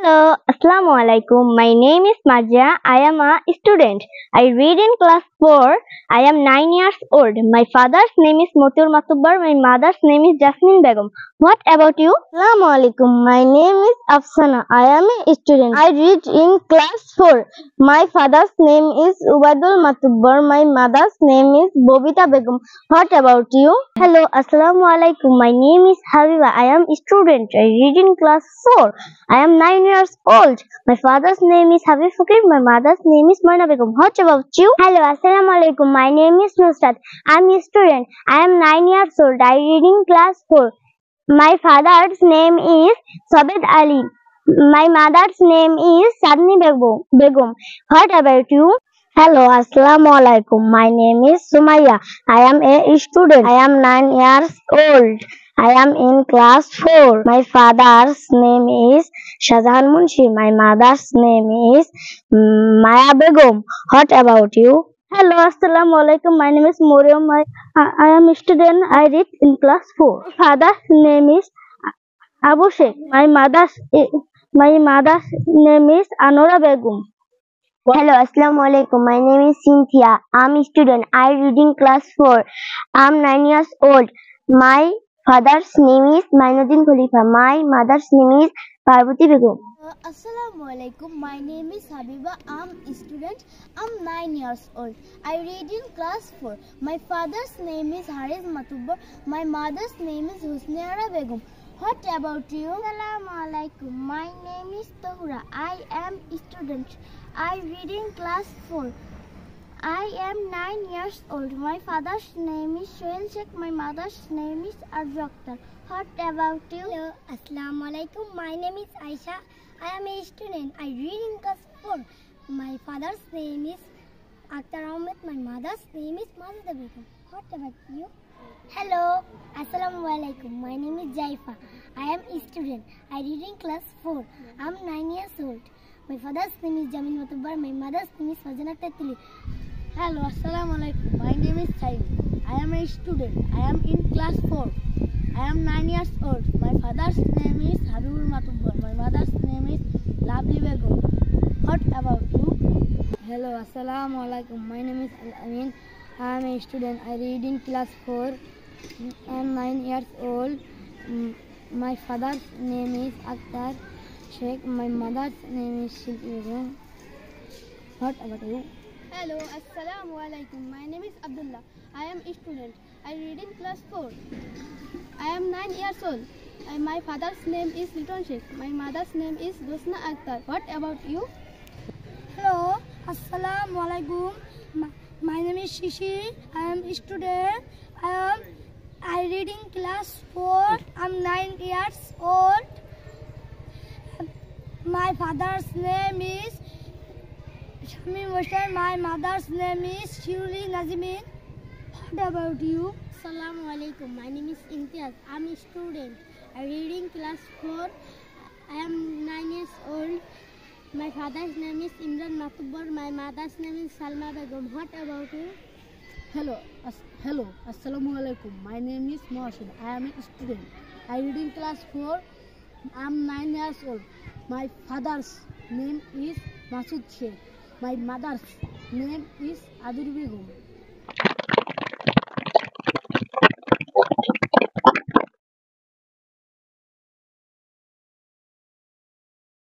Hello, Assalamu alaikum. My name is Marja. I am a student. I read in class 4. I am 9 years old. My father's name is Motiur Matubbar. My mother's name is Jasmine Begum. What about you? Assalamu alaikum. My name is Afsana. I am a student. I read in class 4. My father's name is Ubadul Matubbar. My mother's name is Bobita Begum. What about you? Hello, Assalamu alaikum. My name is Habiba. I am a student. I read in class 4. I am 9 years old. My father's name is Habib Fakir. My mother's name is Marna Begum. What about you? Hello, Assalamu alaikum. My name is Nusrat. I am a student. I am 9 years old. I read in class 4. My father's name is Sabed Ali. My mother's name is Sadni Begum. What about you? Hello, Assalamu alaikum. My name is Sumaya. I am a student. I am 9 years old. I am in class 4. My father's name is Shahjahan Munshi. My mother's name is Maya Begum. What about you? Hello, Assalamu alaikum. My name is Moriam. I am a student. I read in class 4. My father's name is Abu Sheikh. My mother's name is Anora Begum. Hello, Assalamu alaikum. My name is Cynthia. I'm a student. I read in class 4. I'm 9 years old. My father's name is Mainuddin Khalifa. My mother's name is Parvati Begum. Assalamu alaikum. My name is Habiba. I'm a student. I'm 9 years old. I read in class 4. My father's name is Haris Matubbar. My mother's name is Husniara Begum. What about you? Assalamu alaikum. My name is Tahura. I am a student. I read in class 4. I am 9 years old. My father's name is Shoel Sheikh. My mother's name is Arju Akhtar. What about you? Hello, Assalamu alaikum. My name is Aisha. I am a student. I read in class 4. My father's name is Akhtar Ahmed. My mother's name is Mazida Begum. What about you? Hello, Assalamu alaikum. My name is Jaifa. I am a student. I read in class 4. I am 9 years old. My father's name is Jamil Matubbar. My mother's name is Fazana Tetuli. Hello, Assalamu alaikum. My name is Saeed. I am a student. I am in class 4. I am 9 years old. My father's name is Habibul Matubbar. My mother's name is Lovely Begum. What about you? Hello, Assalamu alaikum. My name is Al-Amin. I am a student. I read in class 4. I am 9 years old. My father's name is Akhtar Sheikh. My mother's name is Shilpi Begum. What about you? Hello, Assalamu alaikum. My name is Abdullah. I am a student. I read in class 4. I am 9 years old. My father's name is Liton Sheikh. My mother's name is Rosna Akhtar. What about you? Hello, Assalamu alaikum. My name is Shishi. I am a student. I read in class 4. I am 9 years old. My father's name is Shamim Hussain. My mother's name is Shiruli Nazimin. What about you? Assalamu alaikum. My name is Imtiaz. I am a student. I read in class 4. I am 9 years old. My father's name is Imran Matubbar. My mother's name is Salma Begum. What about you? Hello, Assalamu alaikum. My name is Mohsin. I am a student. I read in class 4. I am 9 years old. My father's name is Masud Sheikh. My mother's name is Adur Begum.